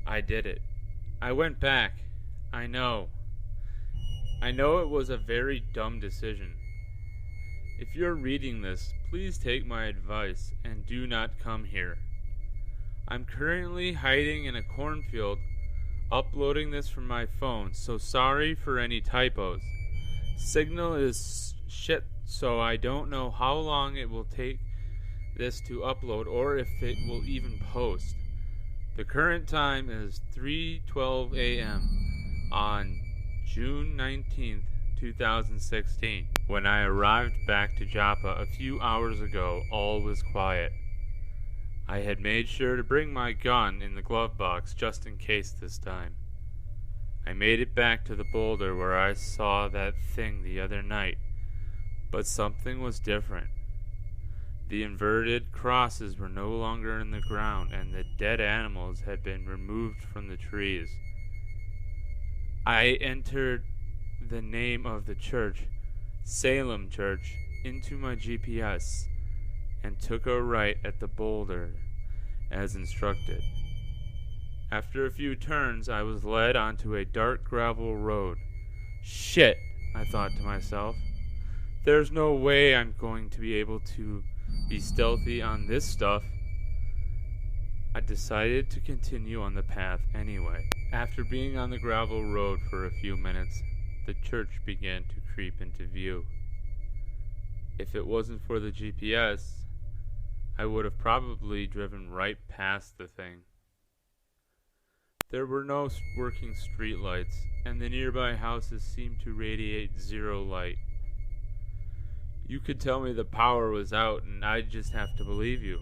I did it. I went back. I know. I know it was a very dumb decision. If you're reading this, please take my advice and do not come here. I'm currently hiding in a cornfield, uploading this from my phone, so sorry for any typos. Signal is shit, so I don't know how long it will take this to upload or if it will even post. The current time is 3:12 a.m. on June 19th, 2016. When I arrived back to Joppa a few hours ago, all was quiet. I had made sure to bring my gun in the glove box just in case this time. I made it back to the boulder where I saw that thing the other night, but something was different. The inverted crosses were no longer in the ground, and the dead animals had been removed from the trees. I entered the name of the church, Salem Church, into my GPS and took a right at the boulder as instructed. After a few turns, I was led onto a dark gravel road. Shit, I thought to myself. There's no way I'm going to be able to be stealthy on this stuff. I decided to continue on the path anyway. After being on the gravel road for a few minutes, the church began to creep into view. If it wasn't for the GPS, I would have probably driven right past the thing. There were no working streetlights, and the nearby houses seemed to radiate zero light. You could tell me the power was out, and I'd just have to believe you.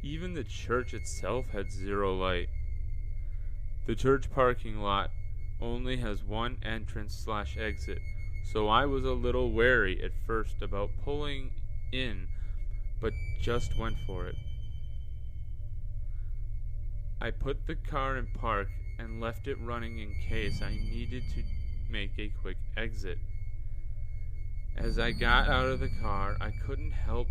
Even the church itself had zero light. The church parking lot only has one entrance/exit, so I was a little wary at first about pulling in, but just went for it. I put the car in park and left it running in case I needed to make a quick exit. As I got out of the car, I couldn't help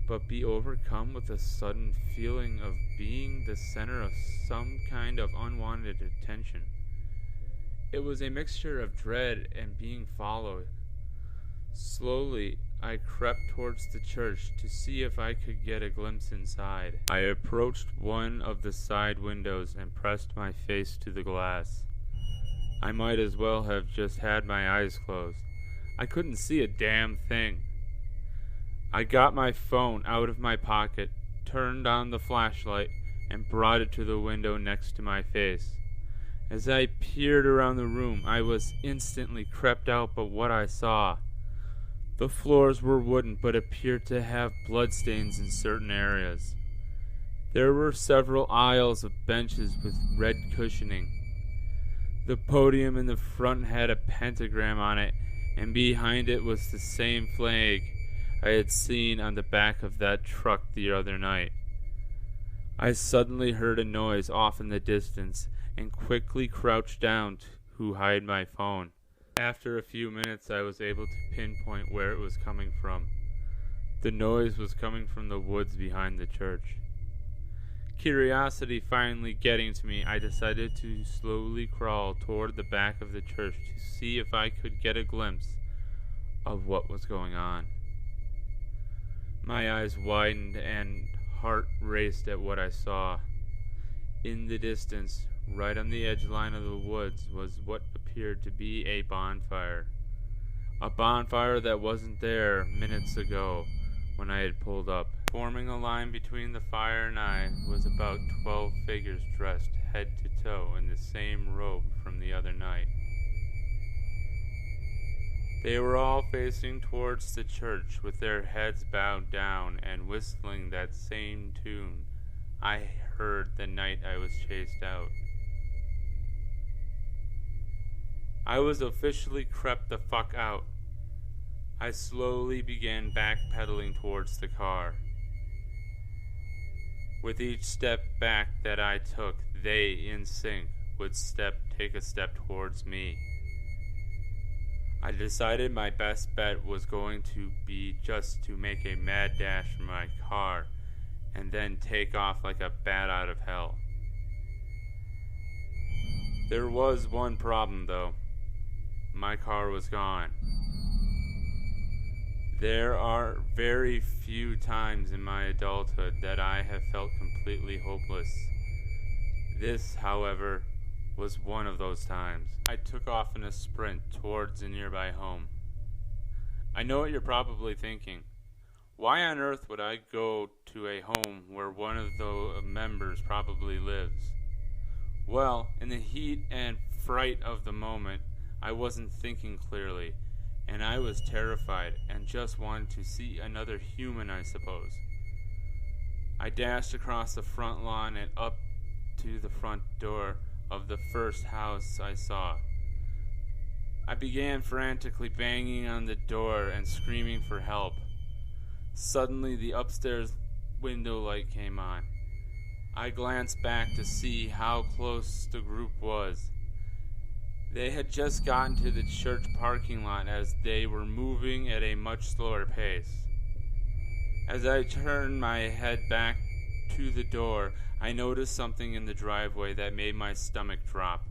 but be overcome with a sudden feeling of being the center of some kind of unwanted attention. It was a mixture of dread and being followed. Slowly, I crept towards the church to see if I could get a glimpse inside. I approached one of the side windows and pressed my face to the glass. I might as well have just had my eyes closed. I couldn't see a damn thing. I got my phone out of my pocket, turned on the flashlight, and brought it to the window next to my face. As I peered around the room, I was instantly creeped out by what I saw. The floors were wooden, but appeared to have bloodstains in certain areas. There were several aisles of benches with red cushioning. The podium in the front had a pentagram on it, and behind it was the same flag I had seen on the back of that truck the other night. I suddenly heard a noise off in the distance and quickly crouched down to hide my phone. After a few minutes, I was able to pinpoint where it was coming from. The noise was coming from the woods behind the church. Curiosity finally getting to me, I decided to slowly crawl toward the back of the church to see if I could get a glimpse of what was going on. My eyes widened and heart raced at what I saw. In the distance, right on the edge line of the woods, was what appeared to be a bonfire. A bonfire that wasn't there minutes ago when I had pulled up. Forming a line between the fire and I was about 12 figures dressed head to toe in the same robe from the other night. They were all facing towards the church with their heads bowed down and whistling that same tune I heard the night I was chased out. I was officially crept the fuck out. I slowly began backpedaling towards the car. With each step back that I took, they, in sync, would take a step towards me. I decided my best bet was going to be just to make a mad dash for my car and then take off like a bat out of hell. There was one problem, though. My car was gone. There are very few times in my adulthood that I have felt completely hopeless. This, however, was one of those times. I took off in a sprint towards a nearby home. I know what you're probably thinking. Why on earth would I go to a home where one of the members probably lives? Well, in the heat and fright of the moment, I wasn't thinking clearly, and I was terrified and just wanted to see another human, I suppose. I dashed across the front lawn and up to the front door of the first house I saw. I began frantically banging on the door and screaming for help. Suddenly, the upstairs window light came on. I glanced back to see how close the group was. They had just gotten to the church parking lot as they were moving at a much slower pace. As I turned my head back to the door, I noticed something in the driveway that made my stomach drop.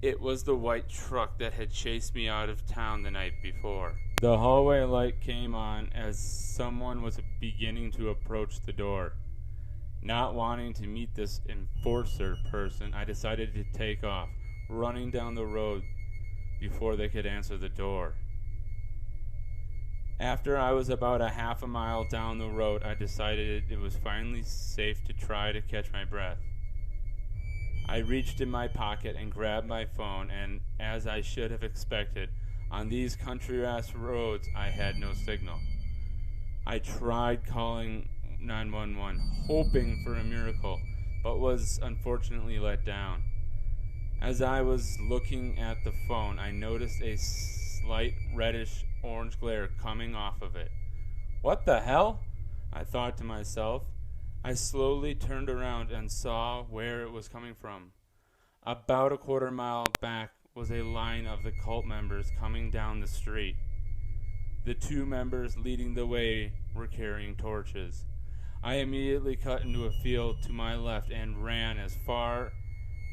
It was the white truck that had chased me out of town the night before. The hallway light came on as someone was beginning to approach the door. Not wanting to meet this enforcer person, I decided to take off, running down the road before they could answer the door. After I was about a half a mile down the road, I decided it was finally safe to try to catch my breath. I reached in my pocket and grabbed my phone, and as I should have expected, on these country-ass roads, I had no signal. I tried calling 911, hoping for a miracle, but was unfortunately let down. As I was looking at the phone, I noticed a slight reddish-orange glare coming off of it. What the hell? I thought to myself. I slowly turned around and saw where it was coming from. About a quarter mile back was a line of the cult members coming down the street. The two members leading the way were carrying torches. I immediately cut into a field to my left and ran as far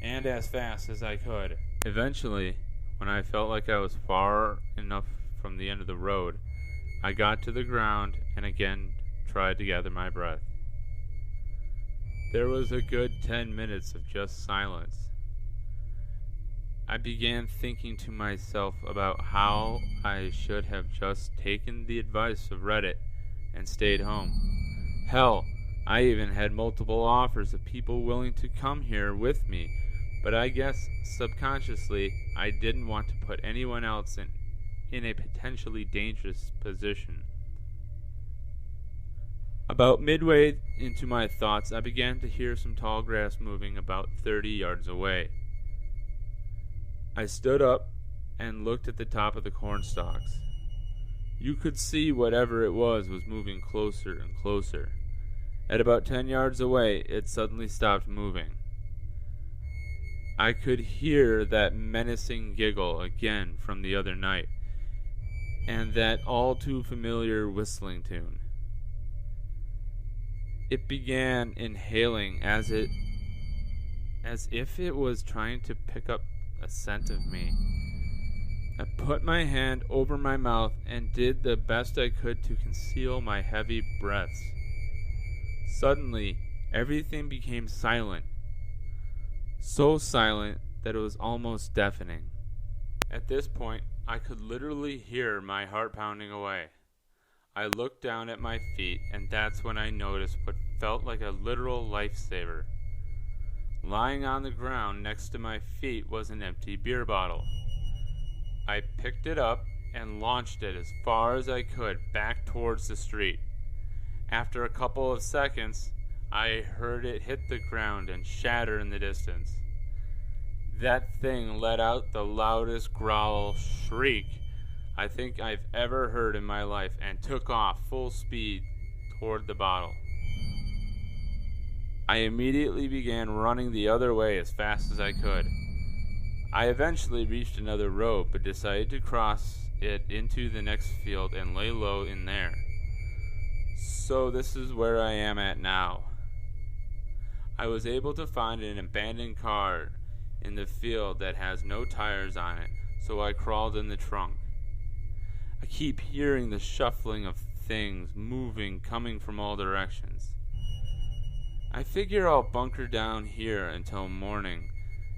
and as fast as I could. Eventually, when I felt like I was far enough from the end of the road, I got to the ground and again tried to gather my breath. There was a good 10 minutes of just silence. I began thinking to myself about how I should have just taken the advice of Reddit and stayed home. Hell, I even had multiple offers of people willing to come here with me, but I guess subconsciously I didn't want to put anyone else in a potentially dangerous position. About midway into my thoughts, I began to hear some tall grass moving about 30 yards away. I stood up and looked at the top of the corn stalks. You could see whatever it was moving closer and closer. At about 10 yards away, it suddenly stopped moving. I could hear that menacing giggle again from the other night, and that all too familiar whistling tune. It began inhaling as if it was trying to pick up a scent of me. I put my hand over my mouth and did the best I could to conceal my heavy breaths. Suddenly, everything became silent. So silent that it was almost deafening. At this point, I could literally hear my heart pounding away. I looked down at my feet, and that's when I noticed what felt like a literal lifesaver. Lying on the ground next to my feet was an empty beer bottle. I picked it up and launched it as far as I could back towards the street. After a couple of seconds, I heard it hit the ground and shatter in the distance. That thing let out the loudest growl shriek I think I've ever heard in my life and took off full speed toward the bottle. I immediately began running the other way as fast as I could. I eventually reached another road, but decided to cross it into the next field and lay low in there. So this is where I am at now. I was able to find an abandoned car in the field that has no tires on it, so I crawled in the trunk. I keep hearing the shuffling of things moving coming from all directions. I figure I'll bunker down here until morning,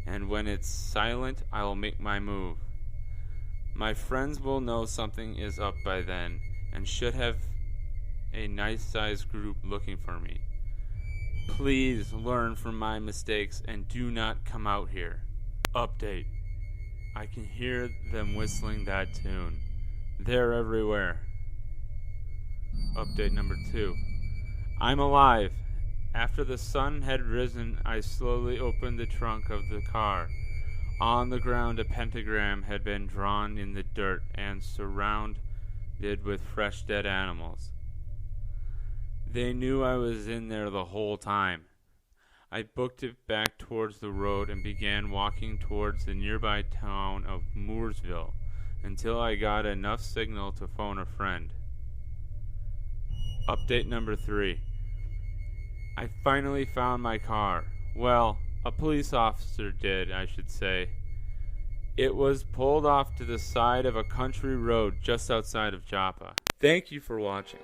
and when it's silent, I'll make my move. My friends will know something is up by then, and should have a nice-sized group looking for me. Please learn from my mistakes and do not come out here. Update. I can hear them whistling that tune. They're everywhere. Update number 2. I'm alive. After the sun had risen, I slowly opened the trunk of the car. On the ground, a pentagram had been drawn in the dirt and surrounded with fresh dead animals. They knew I was in there the whole time. I booked it back towards the road and began walking towards the nearby town of Mooresville until I got enough signal to phone a friend. Update number 3. I finally found my car. Well, a police officer did, I should say. It was pulled off to the side of a country road just outside of Joppa. Thank you for watching.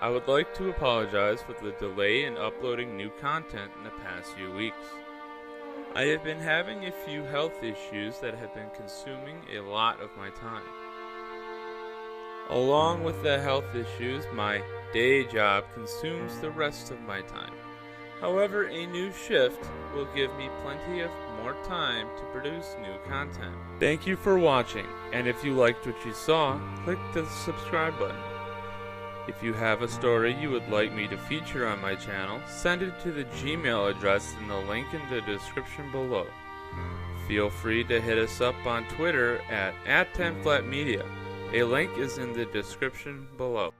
I would like to apologize for the delay in uploading new content in the past few weeks. I have been having a few health issues that have been consuming a lot of my time. Along with the health issues, my day job consumes the rest of my time. However, a new shift will give me plenty of more time to produce new content. Thank you for watching, and if you liked what you saw, click the subscribe button. If you have a story you would like me to feature on my channel, send it to the Gmail address in the link in the description below. Feel free to hit us up on Twitter at 10flatmedia. A link is in the description below.